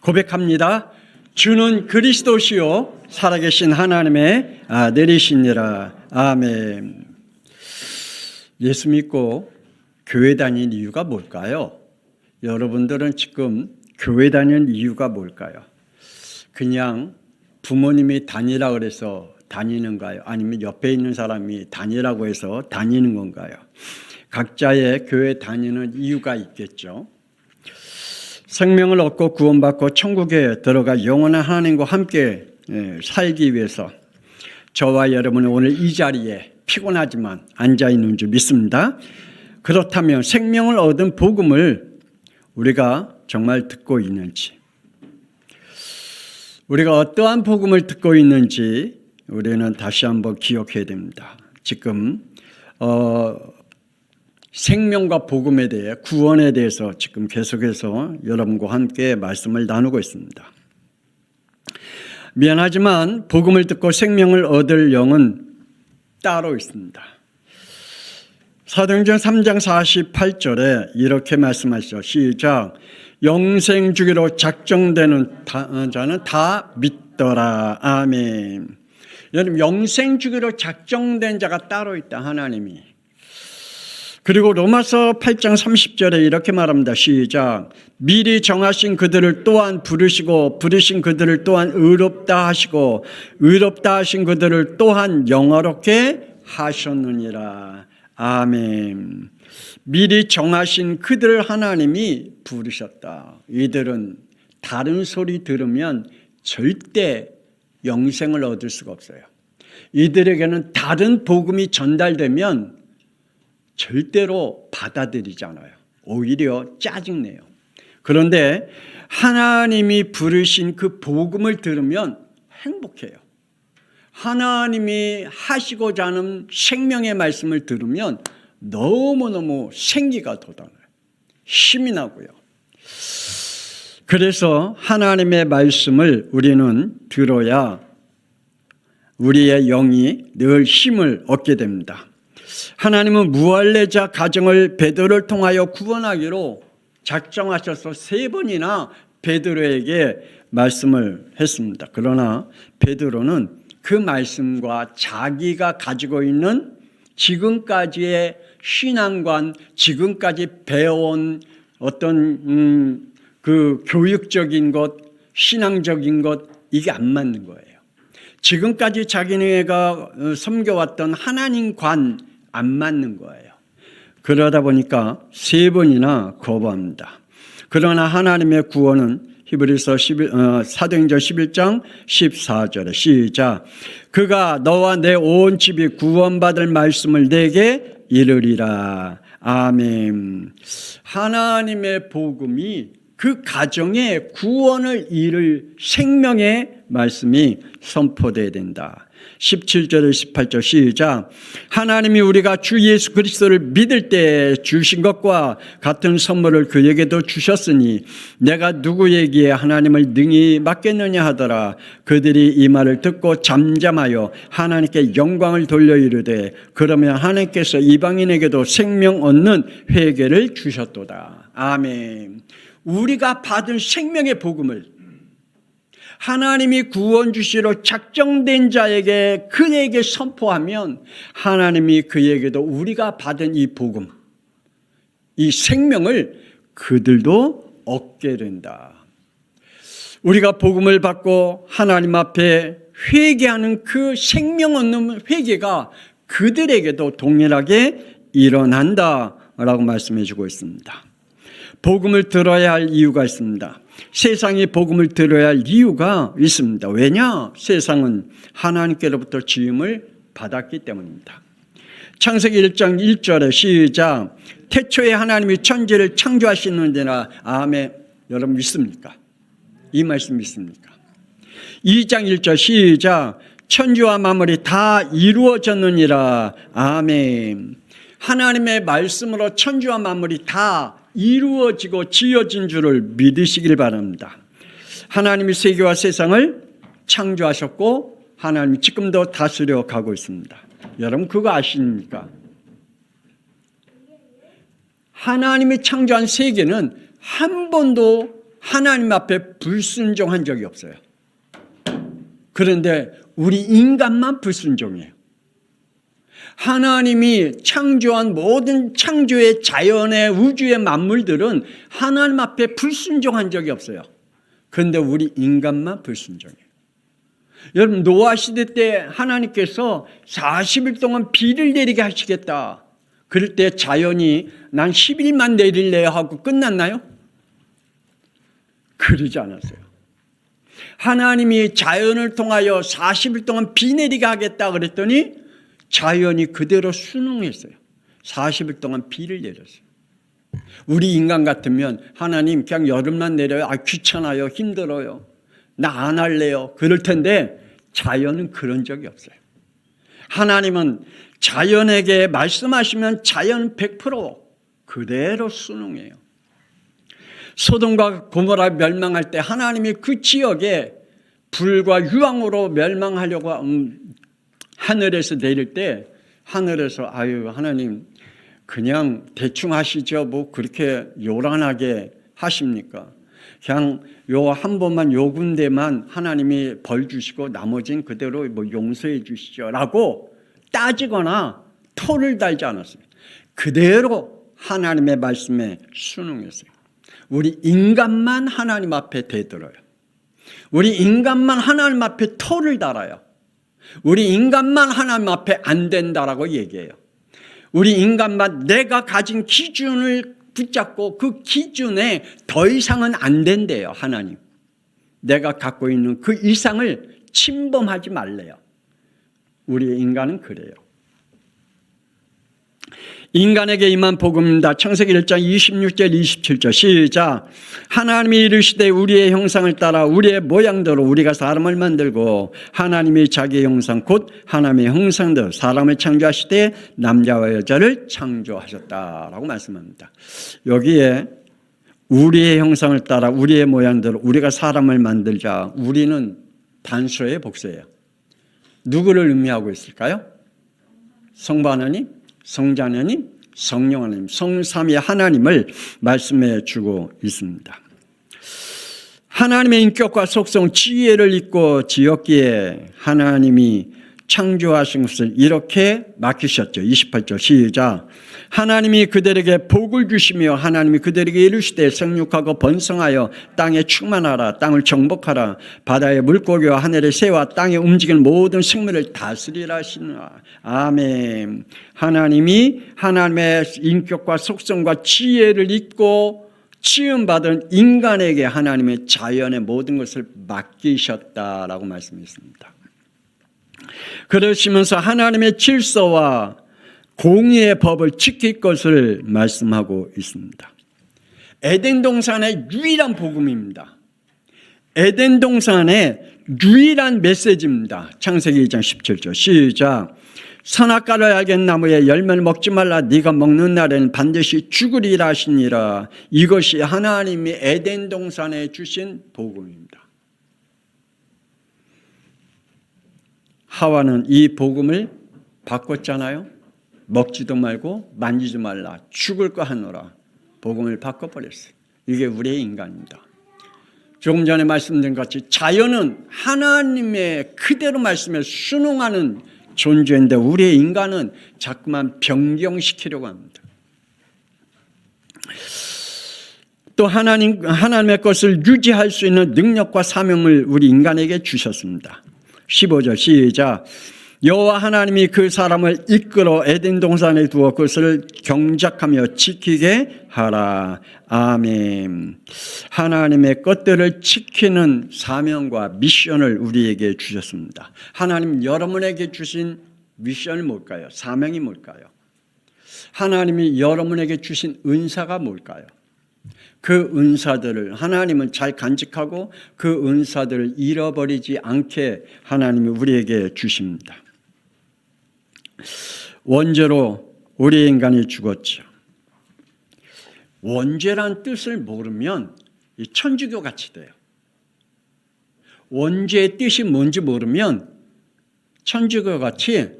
고백합니다. 주는 그리스도시요 살아계신 하나님의 아들이시니라. 아멘. 예수 믿고 교회 다니는 이유가 뭘까요? 여러분들은 지금 교회 다니는 이유가 뭘까요? 그냥 부모님이 다니라 그래서 다니는가요? 아니면 옆에 있는 사람이 다니라고 해서 다니는 건가요? 각자의 교회 다니는 이유가 있겠죠. 생명을 얻고 구원받고 천국에 들어가 영원한 하나님과 함께 살기 위해서 저와 여러분은 오늘 이 자리에 피곤하지만 앉아있는 줄 믿습니다. 그렇다면 생명을 얻은 복음을 우리가 정말 듣고 있는지, 우리가 어떠한 복음을 듣고 있는지 우리는 다시 한번 기억해야 됩니다. 지금 생명과 복음에 대해, 구원에 대해서 지금 계속해서 여러분과 함께 말씀을 나누고 있습니다. 미안하지만 복음을 듣고 생명을 얻을 영은 따로 있습니다. 사도행전 3장 48절에 이렇게 말씀하시죠. 시작. 영생 주기로 작정되는 자는 다 믿더라. 아멘. 여러분, 영생 주기로 작정된 자가 따로 있다, 하나님이. 그리고 로마서 8장 30절에 이렇게 말합니다. 시작. 미리 정하신 그들을 또한 부르시고 부르신 그들을 또한 의롭다 하시고 의롭다 하신 그들을 또한 영화롭게 하셨느니라. 아멘. 미리 정하신 그들을 하나님이 부르셨다. 이들은 다른 소리 들으면 절대 영생을 얻을 수가 없어요. 이들에게는 다른 복음이 전달되면 절대로 받아들이지 않아요. 오히려 짜증내요. 그런데 하나님이 부르신 그 복음을 들으면 행복해요. 하나님이 하시고자 하는 생명의 말씀을 들으면 너무너무 생기가 돋아나요. 힘이 나고요. 그래서 하나님의 말씀을 우리는 들어야 우리의 영이 늘 힘을 얻게 됩니다. 하나님은 무할례자 가정을 베드로를 통하여 구원하기로 작정하셔서 3번이나 베드로에게 말씀을 했습니다. 그러나 베드로는 그 말씀과 자기가 가지고 있는 지금까지의 신앙관, 지금까지 배워온 어떤 그 교육적인 것, 신앙적인 것, 이게 안 맞는 거예요. 지금까지 자기네가 섬겨왔던 하나님관 안 맞는 거예요. 그러다 보니까 3번이나 거부합니다. 그러나 하나님의 구원은 히브리서 사도행전 11장 14절에 시작. 그가 너와 내 온 집이 구원받을 말씀을 내게 이르리라. 아멘. 하나님의 복음이 그 가정에 구원을 이룰 생명의 말씀이 선포되어야 된다. 17절에 18절 시작. 하나님이 우리가 주 예수 그리스도를 믿을 때 주신 것과 같은 선물을 그에게도 주셨으니 내가 누구에게 하나님을 능히 맡겠느냐 하더라. 그들이 이 말을 듣고 잠잠하여 하나님께 영광을 돌려 이르되 그러면 하나님께서 이방인에게도 생명 얻는 회개를 주셨도다. 아멘. 우리가 받은 생명의 복음을 하나님이 구원 주시러 작정된 자에게 그에게 선포하면 하나님이 그에게도 우리가 받은 이 복음, 이 생명을 그들도 얻게 된다. 우리가 복음을 받고 하나님 앞에 회개하는 그 생명 얻는 회개가 그들에게도 동일하게 일어난다라고 말씀해 주고 있습니다. 복음을 들어야 할 이유가 있습니다. 세상이 복음을 들어야 할 이유가 있습니다. 왜냐? 세상은 하나님께로부터 지음을 받았기 때문입니다. 창세기 1장 1절에 시작. 태초에 하나님이 천지를 창조하시는데나. 아멘. 여러분 믿습니까? 이 말씀 믿습니까? 2장 1절 시작. 천지와 만물이 다 이루어졌느니라. 아멘. 하나님의 말씀으로 천지와 만물이 다 이루어지고 지어진 줄을 믿으시길 바랍니다. 하나님이 세계와 세상을 창조하셨고 하나님이 지금도 다스려 가고 있습니다. 여러분 그거 아십니까? 하나님이 창조한 세계는 한 번도 하나님 앞에 불순종한 적이 없어요. 그런데 우리 인간만 불순종해요. 하나님이 창조한 모든 창조의 자연의 우주의 만물들은 하나님 앞에 불순종한 적이 없어요. 그런데 우리 인간만 불순종해요. 여러분, 노아 시대 때 하나님께서 40일 동안 비를 내리게 하시겠다. 그럴 때 자연이 난 10일만 내릴래요 하고 끝났나요? 그러지 않았어요. 하나님이 자연을 통하여 40일 동안 비 내리게 하겠다 그랬더니 자연이 그대로 순응했어요. 40일 동안 비를 내렸어요. 우리 인간 같으면 하나님 그냥 여름만 내려요. 귀찮아요. 힘들어요. 나 안 할래요. 그럴 텐데 자연은 그런 적이 없어요. 하나님은 자연에게 말씀하시면 자연은 100% 그대로 순응해요. 소돔과 고모라 멸망할 때 하나님이 그 지역에 불과 유황으로 멸망하려고 하늘에서 내릴 때 하늘에서 아유 하나님 그냥 대충 하시죠. 뭐 그렇게 요란하게 하십니까? 그냥 요 한 번만 요 군데만 하나님이 벌 주시고 나머지는 그대로 뭐 용서해 주시죠라고 따지거나 토를 달지 않았어요. 그대로 하나님의 말씀에 순응했어요. 우리 인간만 하나님 앞에 대들어요. 우리 인간만 하나님 앞에 토를 달아요. 우리 인간만 하나님 앞에 안 된다라고 얘기해요. 우리 인간만 내가 가진 기준을 붙잡고 그 기준에 더 이상은 안 된대요. 하나님. 내가 갖고 있는 그 이상을 침범하지 말래요. 우리 인간은 그래요. 인간에게 임한 복음입니다. 창세기 1장 26절 27절 시작. 하나님이 이르시되 우리의 형상을 따라 우리의 모양대로 우리가 사람을 만들고 하나님이 자기의 형상 곧 하나님의 형상대로 사람을 창조하시되 남자와 여자를 창조하셨다라고 말씀합니다. 여기에 우리의 형상을 따라 우리의 모양대로 우리가 사람을 만들자. 우리는 단수의 복수예요. 누구를 의미하고 있을까요? 성부 하나님, 성자 하나님, 성령 하나님, 성삼위 하나님을 말씀해 주고 있습니다. 하나님의 인격과 속성, 지혜를 입고 지었기에 하나님이 창조하신 것을 이렇게 맡기셨죠. 28절 시작. 하나님이 그들에게 복을 주시며 하나님이 그들에게 이르시되 생육하고 번성하여 땅에 충만하라. 땅을 정복하라. 바다의 물고기와 하늘의 새와 땅에 움직이는 모든 생물을 다스리라 하시노라. 아멘. 하나님이 하나님의 인격과 속성과 지혜를 입고 지음받은 인간에게 하나님의 자연의 모든 것을 맡기셨다라고 말씀했습니다. 그러시면서 하나님의 질서와 공의의 법을 지킬 것을 말씀하고 있습니다. 에덴 동산의 유일한 복음입니다. 에덴 동산의 유일한 메시지입니다. 창세기 2장 17절 시작. 선악과를 알게 나무의 열매를 먹지 말라. 네가 먹는 날에는 반드시 죽으리라 하시니라. 이것이 하나님이 에덴 동산에 주신 복음입니다. 하와는 이 복음을 바꿨잖아요. 먹지도 말고 만지지 말라. 죽을 거 하노라. 복음을 바꿔버렸어요. 이게 우리의 인간입니다. 조금 전에 말씀드린 것 같이 자연은 하나님의 그대로 말씀에 순응하는 존재인데 우리의 인간은 자꾸만 변경시키려고 합니다. 또 하나님의 것을 유지할 수 있는 능력과 사명을 우리 인간에게 주셨습니다. 15절 시작. 여호와 하나님이 그 사람을 이끌어 에덴 동산에 두어 그것을 경작하며 지키게 하라. 아멘. 하나님의 것들을 지키는 사명과 미션을 우리에게 주셨습니다. 하나님 여러분에게 주신 미션이 뭘까요? 사명이 뭘까요? 하나님이 여러분에게 주신 은사가 뭘까요? 그 은사들을 하나님은 잘 간직하고 그 은사들을 잃어버리지 않게 하나님이 우리에게 주십니다. 원죄로 우리 인간이 죽었죠. 원죄란 뜻을 모르면 천주교 같이 돼요. 원죄의 뜻이 뭔지 모르면 천주교 같이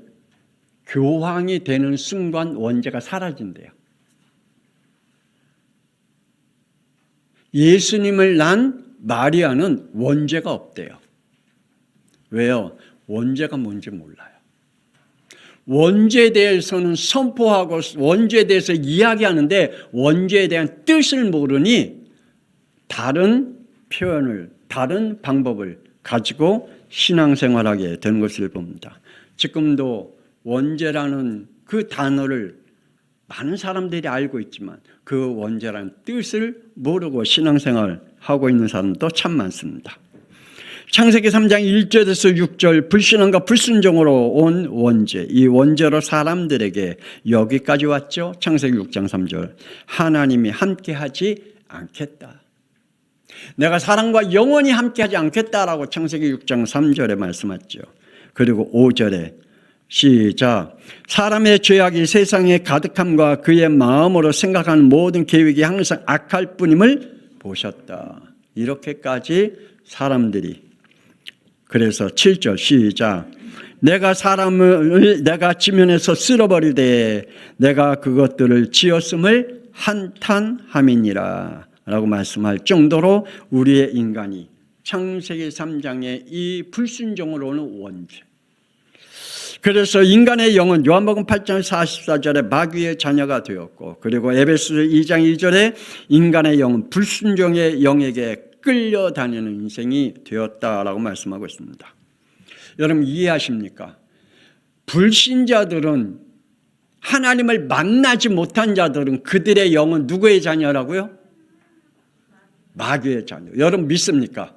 교황이 되는 순간 원죄가 사라진대요. 예수님을 낳은 마리아는 원죄가 없대요. 왜요? 원죄가 뭔지 몰라요. 원죄에 대해서는 선포하고 원죄에 대해서 이야기하는데 원죄에 대한 뜻을 모르니 다른 표현을, 다른 방법을 가지고 신앙생활하게 되는 것을 봅니다. 지금도 원죄라는 그 단어를 많은 사람들이 알고 있지만 그 원죄라는 뜻을 모르고 신앙생활하고 있는 사람도 참 많습니다. 창세기 3장 1절에서 6절 불신앙과 불순종으로 온 원죄, 이 원죄로 사람들에게 여기까지 왔죠. 창세기 6장 3절 하나님이 함께하지 않겠다. 내가 사람과 영원히 함께하지 않겠다라고 창세기 6장 3절에 말씀하죠. 그리고 5절에 시작. 사람의 죄악이 세상에 가득함과 그의 마음으로 생각하는 모든 계획이 항상 악할 뿐임을 보셨다. 이렇게까지 사람들이, 그래서 7절 시작. 내가 사람을 내가 지면에서 쓸어버리되 내가 그것들을 지었음을 한탄함이니라 라고 말씀할 정도로 우리의 인간이 창세기 3장의 이 불순종으로 오는 원죄, 그래서 인간의 영은 요한복음 8장 44절에 마귀의 자녀가 되었고, 그리고 에베소 2장 2절에 인간의 영은 불순종의 영에게 끌려다니는 인생이 되었다라고 말씀하고 있습니다. 여러분 이해하십니까? 불신자들은, 하나님을 만나지 못한 자들은 그들의 영은 누구의 자녀라고요? 마귀의 자녀. 여러분 믿습니까?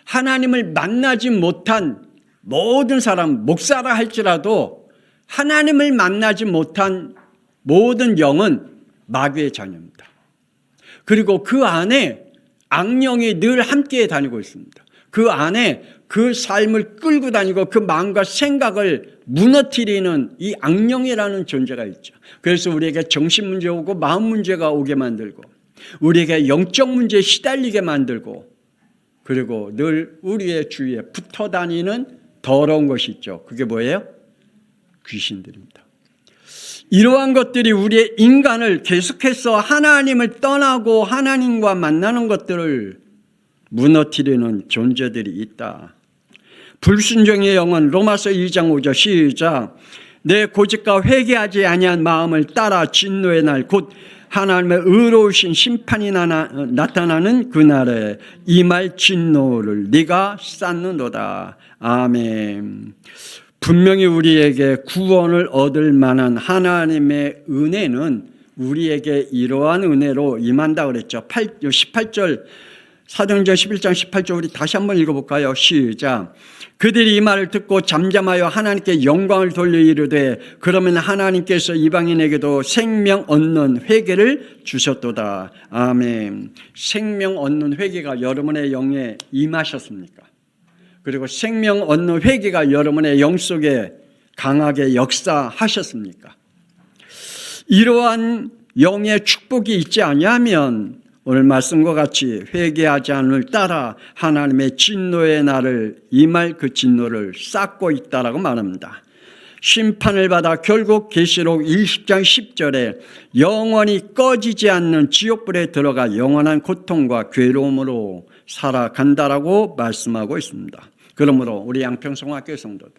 하나님을 만나지 못한 모든 사람, 목사라 할지라도 하나님을 만나지 못한 모든 영은 마귀의 자녀입니다. 그리고 그 안에 악령이 늘 함께 다니고 있습니다. 그 안에 그 삶을 끌고 다니고 그 마음과 생각을 무너뜨리는 이 악령이라는 존재가 있죠. 그래서 우리에게 정신 문제 오고 마음 문제가 오게 만들고 우리에게 영적 문제에 시달리게 만들고, 그리고 늘 우리의 주위에 붙어 다니는 더러운 것이 있죠. 그게 뭐예요? 귀신들입니다. 이러한 것들이 우리의 인간을 계속해서 하나님을 떠나고 하나님과 만나는 것들을 무너뜨리는 존재들이 있다. 불순종의 영은 로마서 2장 5절 시작. 내 고집과 회개하지 아니한 마음을 따라 진노의 날 곧 하나님의 의로우신 심판이 나타나는 그날에 임할 진노를 네가 쌓는도다. 아멘. 분명히 우리에게 구원을 얻을 만한 하나님의 은혜는 우리에게 이러한 은혜로 임한다 그랬죠. 18절 사도행전 11장 18절 우리 다시 한번 읽어볼까요? 시작. 그들이 이 말을 듣고 잠잠하여 하나님께 영광을 돌려 이르되 그러면 하나님께서 이방인에게도 생명 얻는 회개를 주셨도다. 아멘. 생명 얻는 회개가 여러분의 영에 임하셨습니까? 그리고 생명 얻는 회개가 여러분의 영 속에 강하게 역사하셨습니까? 이러한 영의 축복이 있지 아니하면 오늘 말씀과 같이 회개하지 않을 따라 하나님의 진노의 날을 임할 그 진노를 쌓고 있다라고 말합니다. 심판을 받아 결국 계시록 20장 10절에 영원히 꺼지지 않는 지옥불에 들어가 영원한 고통과 괴로움으로 살아간다라고 말씀하고 있습니다. 그러므로 우리 양평성학교 성도들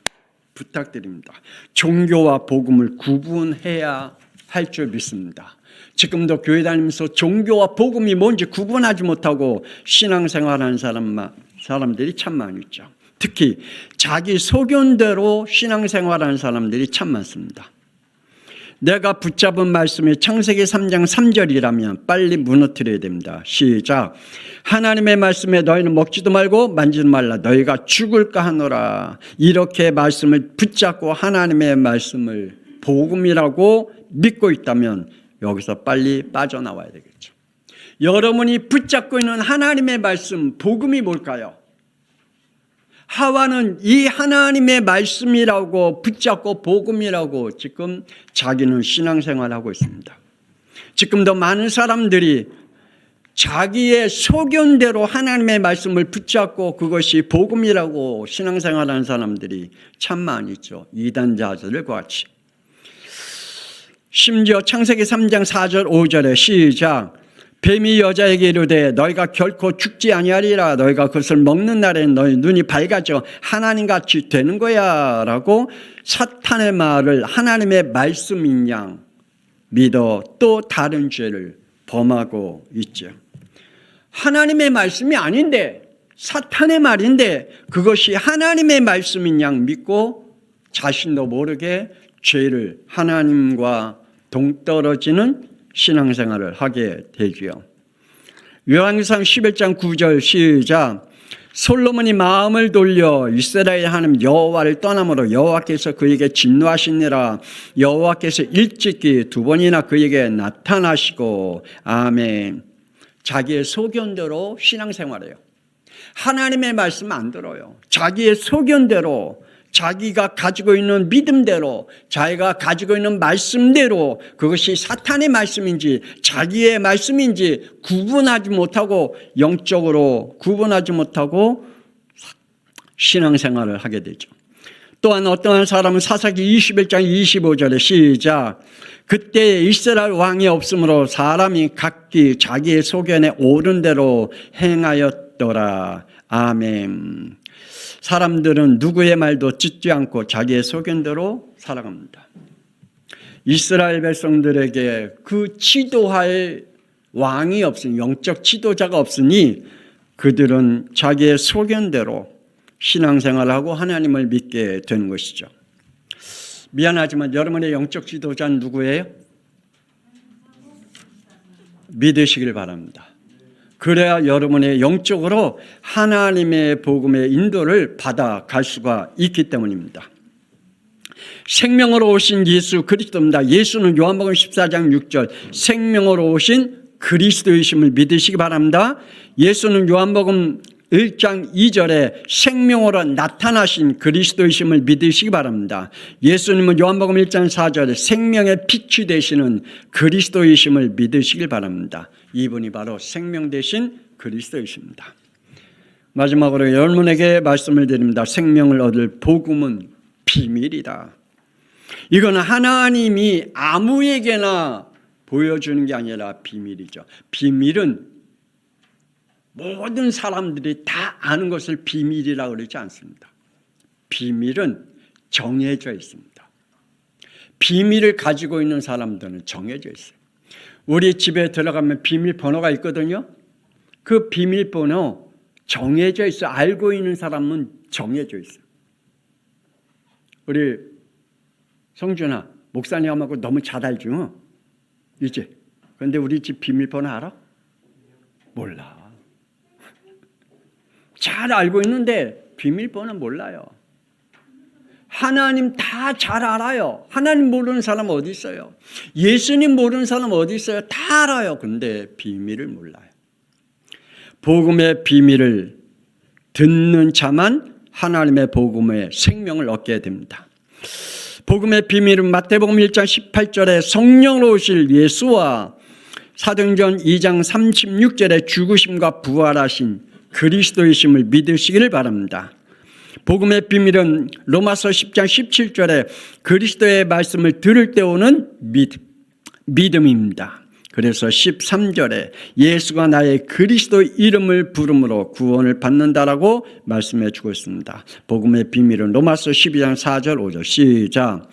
부탁드립니다. 종교와 복음을 구분해야 할 줄 믿습니다. 지금도 교회 다니면서 종교와 복음이 뭔지 구분하지 못하고 신앙생활하는 사람들이 참 많이 있죠. 특히 자기 소견대로 신앙생활하는 사람들이 참 많습니다. 내가 붙잡은 말씀이 창세기 3장 3절이라면 빨리 무너뜨려야 됩니다. 시작. 하나님의 말씀에 너희는 먹지도 말고 만지도 말라. 너희가 죽을까 하노라. 이렇게 말씀을 붙잡고 하나님의 말씀을 복음이라고 믿고 있다면 여기서 빨리 빠져나와야 되겠죠. 여러분이 붙잡고 있는 하나님의 말씀, 복음이 뭘까요? 하와는 이 하나님의 말씀이라고 붙잡고 복음이라고 지금 자기는 신앙생활하고 있습니다. 지금도 많은 사람들이 자기의 소견대로 하나님의 말씀을 붙잡고 그것이 복음이라고 신앙생활하는 사람들이 참 많이 있죠. 이단자들과 같이. 심지어 창세기 3장 4절 5절에 시작. 뱀이 여자에게 이르되 너희가 결코 죽지 아니하리라. 너희가 그것을 먹는 날에는 너희 눈이 밝아져 하나님같이 되는 거야 라고 사탄의 말을 하나님의 말씀인 양 믿어 또 다른 죄를 범하고 있죠. 하나님의 말씀이 아닌데 사탄의 말인데 그것이 하나님의 말씀인 양 믿고 자신도 모르게 죄를 하나님과 동떨어지는 신앙생활을 하게 되지요. 요한계시록 11장 9절 시작. 솔로몬이 마음을 돌려 이스라엘 하나님 여호와를 떠남으로 여호와께서 그에게 진노하시니라. 여호와께서 일찍이 두 번이나 그에게 나타나시고 아멘. 자기의 소견대로 신앙생활해요. 하나님의 말씀 안 들어요. 자기의 소견대로 자기가 가지고 있는 믿음대로 자기가 가지고 있는 말씀대로 그것이 사탄의 말씀인지 자기의 말씀인지 구분하지 못하고 영적으로 구분하지 못하고 신앙생활을 하게 되죠. 또한 어떠한 사람은 사사기 21장 25절에 시작. 그때 이스라엘 왕이 없으므로 사람이 각기 자기의 소견에 옳은 대로 행하였더라. 아멘. 사람들은 누구의 말도 듣지 않고 자기의 소견대로 살아갑니다. 이스라엘 백성들에게 그 지도할 왕이 없으니 영적 지도자가 없으니 그들은 자기의 소견대로 신앙생활을 하고 하나님을 믿게 되는 것이죠. 미안하지만 여러분의 영적 지도자는 누구예요? 믿으시길 바랍니다. 그래야 여러분의 영적으로 하나님의 복음의 인도를 받아갈 수가 있기 때문입니다. 생명으로 오신 예수 그리스도입니다. 예수는 요한복음 14장 6절 생명으로 오신 그리스도이심을 믿으시기 바랍니다. 예수는 요한복음 1장 2절에 생명으로 나타나신 그리스도이심을 믿으시기 바랍니다. 예수님은 요한복음 1장 4절에 생명의 빛이 되시는 그리스도이심을 믿으시기 바랍니다. 이분이 바로 생명 되신 그리스도이십니다. 마지막으로 여러분에게 말씀을 드립니다. 생명을 얻을 복음은 비밀이다. 이건 하나님이 아무에게나 보여주는 게 아니라 비밀이죠. 비밀은 모든 사람들이 다 아는 것을 비밀이라고 그러지 않습니다. 비밀은 정해져 있습니다. 비밀을 가지고 있는 사람들은 정해져 있어요. 우리 집에 들어가면 비밀번호가 있거든요. 그 비밀번호 정해져 있어요. 알고 있는 사람은 정해져 있어요. 우리 성준아, 목사님하고 너무 잘 알죠? 이제. 그런데 우리 집 비밀번호 알아? 몰라. 잘 알고 있는데 비밀번호 몰라요. 하나님 다 잘 알아요. 하나님 모르는 사람 어디 있어요? 예수님 모르는 사람 어디 있어요? 다 알아요. 근데 비밀을 몰라요. 복음의 비밀을 듣는 자만 하나님의 복음의 생명을 얻게 됩니다. 복음의 비밀은 마태복음 1장 18절에 성령으로 오실 예수와 사도행전 2장 36절에 죽으심과 부활하신 그리스도이심을 믿으시기를 바랍니다. 복음의 비밀은 로마서 10장 17절에 그리스도의 말씀을 들을 때 오는 믿음입니다. 그래서 13절에 예수가 나의 그리스도 이름을 부름으로 구원을 받는다라고 말씀해 주고 있습니다. 복음의 비밀은 로마서 12장 4절 5절 시작.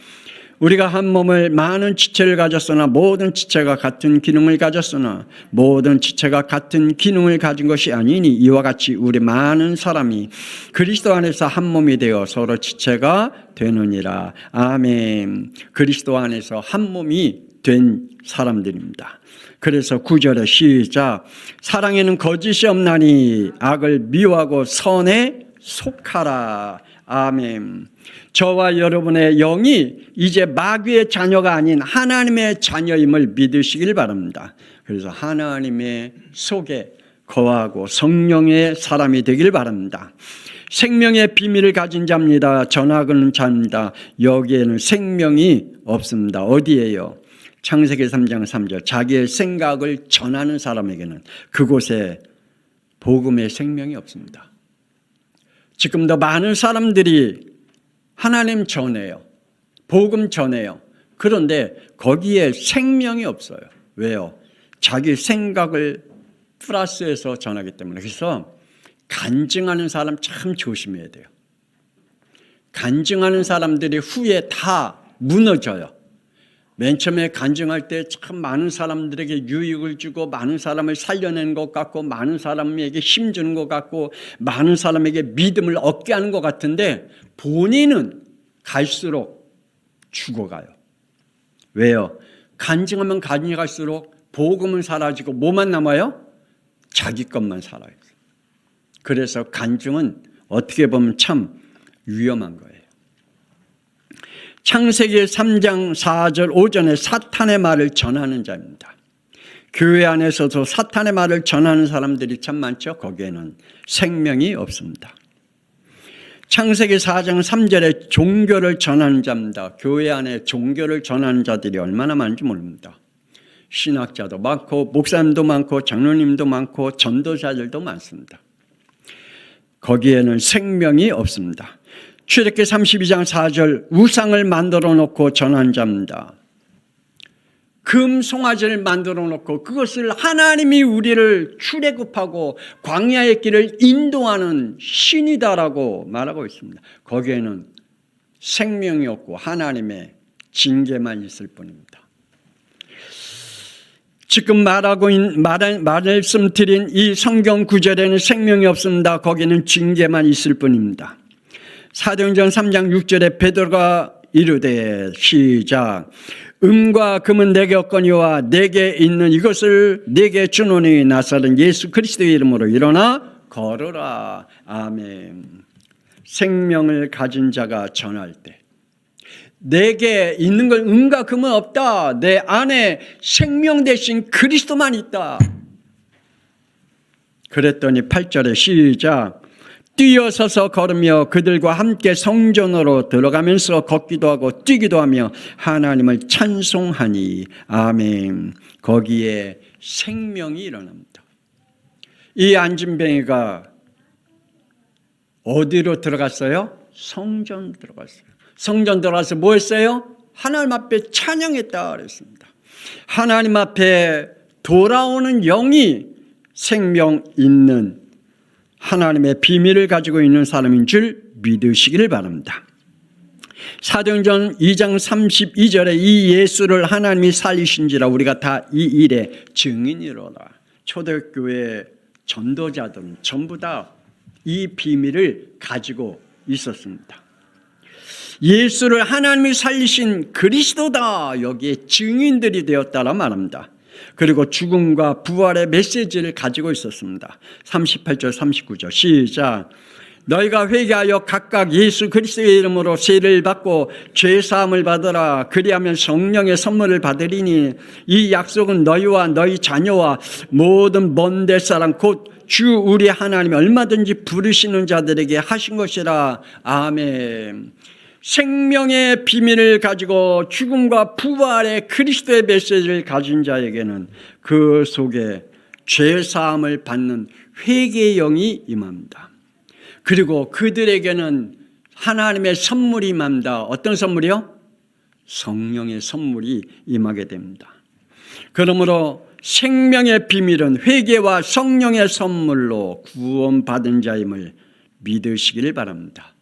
우리가 한 몸을 많은 지체를 가졌으나 모든 지체가 같은 기능을 가졌으나 모든 지체가 같은 기능을 가진 것이 아니니 이와 같이 우리 많은 사람이 그리스도 안에서 한 몸이 되어 서로 지체가 되느니라. 아멘. 그리스도 안에서 한 몸이 된 사람들입니다. 그래서 9절에 시작. 사랑에는 거짓이 없나니 악을 미워하고 선에 속하라. 아멘. 저와 여러분의 영이 이제 마귀의 자녀가 아닌 하나님의 자녀임을 믿으시길 바랍니다. 그래서 하나님의 속에 거하고 성령의 사람이 되길 바랍니다. 생명의 비밀을 가진 자입니다. 전하는 자입니다. 여기에는 생명이 없습니다. 어디에요? 창세기 3장 3절 자기의 생각을 전하는 사람에게는 그곳에 복음의 생명이 없습니다. 지금도 많은 사람들이 하나님 전해요. 복음 전해요. 그런데 거기에 생명이 없어요. 왜요? 자기 생각을 플러스해서 전하기 때문에. 그래서 간증하는 사람 참 조심해야 돼요. 간증하는 사람들이 후에 다 무너져요. 맨 처음에 간증할 때 참 많은 사람들에게 유익을 주고 많은 사람을 살려낸 것 같고 많은 사람에게 힘주는 것 같고 많은 사람에게 믿음을 얻게 하는 것 같은데 본인은 갈수록 죽어가요. 왜요? 간증하면 갈수록 복음은 사라지고 뭐만 남아요? 자기 것만 살아요. 그래서 간증은 어떻게 보면 참 위험한 거예요. 창세기 3장 4절 5절에 사탄의 말을 전하는 자입니다. 교회 안에서도 사탄의 말을 전하는 사람들이 참 많죠. 거기에는 생명이 없습니다. 창세기 4장 3절에 종교를 전하는 자입니다. 교회 안에 종교를 전하는 자들이 얼마나 많은지 모릅니다. 신학자도 많고 목사님도 많고 장로님도 많고 전도자들도 많습니다. 거기에는 생명이 없습니다. 출애굽기 32장 4절 우상을 만들어 놓고 전한 자입니다. 금 송아지를 만들어 놓고 그것을 하나님이 우리를 출애굽하고 광야의 길을 인도하는 신이다라고 말하고 있습니다. 거기에는 생명이 없고 하나님의 징계만 있을 뿐입니다. 지금 말씀드린 이 성경 구절에는 생명이 없습니다. 거기는 징계만 있을 뿐입니다. 사도행전 3장 6절에 베드로가 이르되 시작 은과 금은 내게 없거니와 내게 있는 이것을 내게 주노니 나사렛 예수 그리스도의 이름으로 일어나 걸어라. 아멘. 생명을 가진 자가 전할 때 내게 있는 건 은과 금은 없다. 내 안에 생명 대신 그리스도만 있다. 그랬더니 8절에 시작 뛰어서서 걸으며 그들과 함께 성전으로 들어가면서 걷기도 하고 뛰기도 하며 하나님을 찬송하니 아멘. 거기에 생명이 일어납니다. 이 안진뱅이가 어디로 들어갔어요? 성전 들어갔어요. 성전 들어가서 뭐 했어요? 하나님 앞에 찬양했다 그랬습니다. 하나님 앞에 돌아오는 영이 생명 있는 하나님의 비밀을 가지고 있는 사람인 줄 믿으시기를 바랍니다. 사도행전 2장 32절에 이 예수를 하나님이 살리신지라 우리가 다 이 일의 증인이로라. 초대교회 전도자들은 전부 다 이 비밀을 가지고 있었습니다. 예수를 하나님이 살리신 그리스도다. 여기에 증인들이 되었다라 말합니다. 그리고 죽음과 부활의 메시지를 가지고 있었습니다. 38절 39절 시작 너희가 회개하여 각각 예수 그리스도의 이름으로 세례를 받고 죄사함을 받으라. 그리하면 성령의 선물을 받으리니 이 약속은 너희와 너희 자녀와 모든 먼 데 사람 곧 주 우리 하나님이 얼마든지 부르시는 자들에게 하신 것이라. 아멘. 생명의 비밀을 가지고 죽음과 부활의 그리스도의 메시지를 가진 자에게는 그 속에 죄사함을 받는 회개의 영이 임합니다. 그리고 그들에게는 하나님의 선물이 임합니다. 어떤 선물이요? 성령의 선물이 임하게 됩니다. 그러므로 생명의 비밀은 회개와 성령의 선물로 구원받은 자임을 믿으시기를 바랍니다.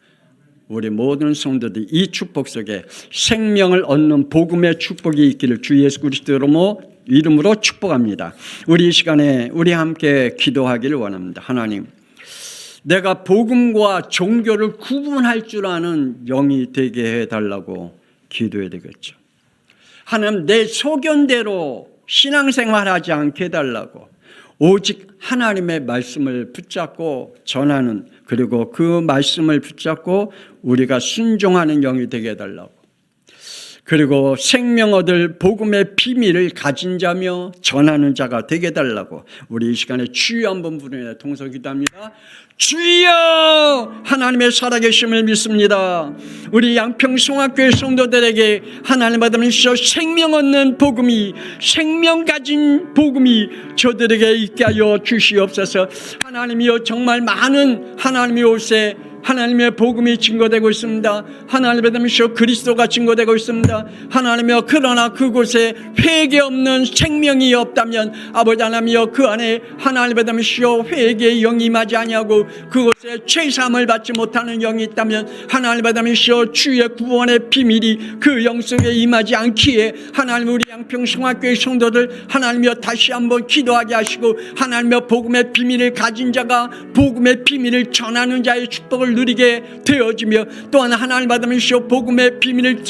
우리 모든 성도들이 이 축복 속에 생명을 얻는 복음의 축복이 있기를 주 예수 그리스도 이름으로 축복합니다. 우리 이 시간에 우리 함께 기도하기를 원합니다. 하나님, 내가 복음과 종교를 구분할 줄 아는 영이 되게 해달라고 기도해야 되겠죠. 하나님, 내 소견대로 신앙생활하지 않게 해달라고 오직 하나님의 말씀을 붙잡고 전하는 그리고 그 말씀을 붙잡고 우리가 순종하는 영이 되게 해달라고 그리고 생명 얻을 복음의 비밀을 가진 자며 전하는 자가 되게 해달라고 우리 이 시간에 주여 한번 부르며 동서 기도합니다. 주여 하나님의 살아계심을 믿습니다. 우리 양평송학교의 성도들에게 하나님 받으면서 생명 얻는 복음이 생명 가진 복음이 저들에게 있게 하여 주시옵소서. 하나님이여 정말 많은 하나님의 옷에 하나님의 복음이 증거되고 있습니다. 하나님의 믿음이시오 그리스도가 증거되고 있습니다. 하나님이여 그러나 그곳에 회개 없는 생명이 없다면 아버지 하나님이여 그 안에 하나님의 믿음이시오 회개의 영이 임하지 아니하고 그곳에 죄사함을 받지 못하는 영이 있다면 하나님의 믿음이시오 주의 구원의 비밀이 그 영 속에 임하지 않기에 하나님 우리 양평성화교회 성도들 하나님이여 다시 한번 기도하게 하시고 하나님이여 복음의 비밀을 가진 자가 복음의 비밀을 전하는 자의 축복을 누리게 되어지며 또한 하나님 받으시오 복음의 비밀을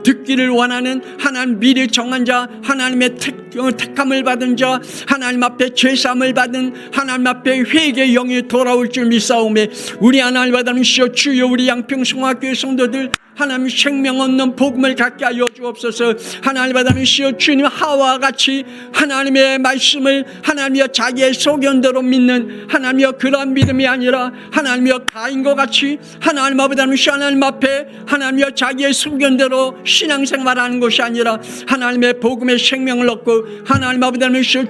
듣기를 원하는 하나님 미리 정한 자 하나님의 택함을 받은 자 하나님 앞에 죄사함을 받은 하나님 앞에 회개의 영이 돌아올 줄 믿사오매 우리 하나님 받으시오 주여 우리 양평성화교회 성도들 하나님 생명 얻는 복음을 갖게 하여 주옵소서. 하나님 받으시오 주님 하와와 같이 하나님의 말씀을 하나님이여 자기의 소견대로 믿는 하나님이여 그러한 믿음이 아니라 하나님이여 가인과 같이 하나님 아버지 하나님 앞에 하나님이여 자기의 소견대로 신앙생활하는 것이 아니라 하나님의 복음의 생명을 얻고 하나님 아버지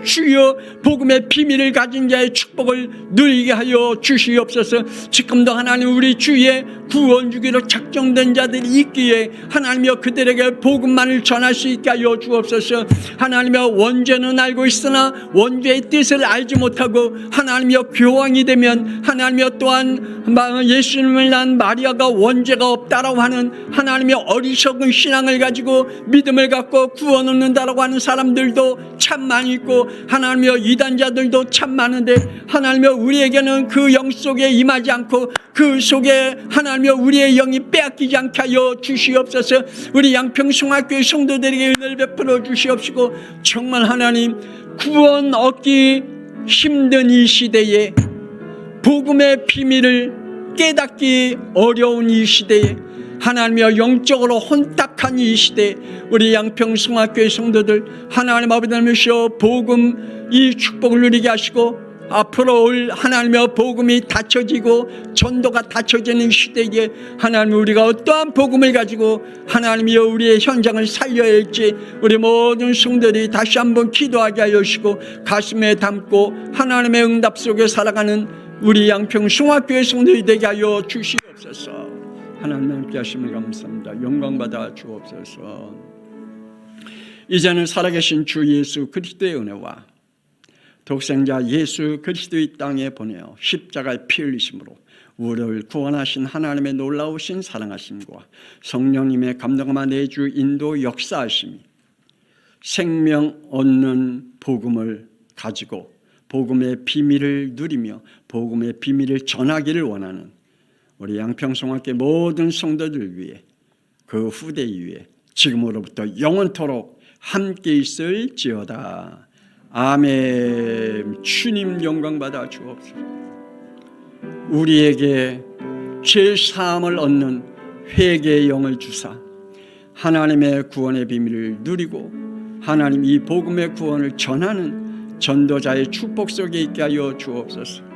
주여 복음의 비밀을 가진 자의 축복을 누리게 하여 주시옵소서. 지금도 하나님 우리 주의 구원 주기로 작정된 자들이 있기에 하나님이여 그들에게 복음만을 전할 수 있게 하여 주옵소서. 하나님이여 원죄는 알고 있으나 원죄의 뜻을 알지 못하고 하나님이여 교황이 되면 하나님이여 또한 예수님을 낳은 마리아가 원죄가 없다라고 하는 하나님의 어리석은 신앙을 가지고 믿음을 갖고 구원 얻는다라고 하는 사람들도 참 많이 있고 하나님이여 이단자들도 참 많은데 하나님이여 우리에게는 그 영 속에 임하지 않고 그 속에 하나님이여 우리의 영이 빼앗기지 않게 하여 주시옵소서. 우리 양평성화교회 성도들에게 은혜를 베풀어 주시옵시고 정말 하나님 구원 얻기 힘든 이 시대에 복음의 비밀을 깨닫기 어려운 이 시대에 하나님이여 영적으로 혼탁한 이 시대에 우리 양평성화교회 성도들 하나님 아버지시여 복음 이 축복을 누리게 하시고 앞으로 올 하나님의 복음이 닫혀지고 전도가 닫혀지는 시대에 하나님 우리가 어떠한 복음을 가지고 하나님이여 우리의 현장을 살려야 할지 우리 모든 성도들이 다시 한번 기도하게 하여 주시고 가슴에 담고 하나님의 응답 속에 살아가는 우리 양평성화교회 성도들이 되게 하여 주시옵소서. 하나님 함께 하심을 감사합니다. 영광받아 주옵소서. 이제는 살아계신 주 예수 그리스도의 은혜와 독생자 예수 그리스도의 땅에 보내어 십자가의 피 흘리심으로 우리를 구원하신 하나님의 놀라우신 사랑하심과 성령님의 감동함과 내주 인도 역사하심이 생명 얻는 복음을 가지고 복음의 비밀을 누리며 복음의 비밀을 전하기를 원하는 우리 양평성화교회 모든 성도들 위해 그 후대 위에 지금으로부터 영원토록 함께 있을지어다. 아멘. 주님 영광받아 주옵소서. 우리에게 죄사함을 얻는 회개의 영을 주사 하나님의 구원의 비밀을 누리고 하나님 이 복음의 구원을 전하는 전도자의 축복 속에 있게 하여 주옵소서.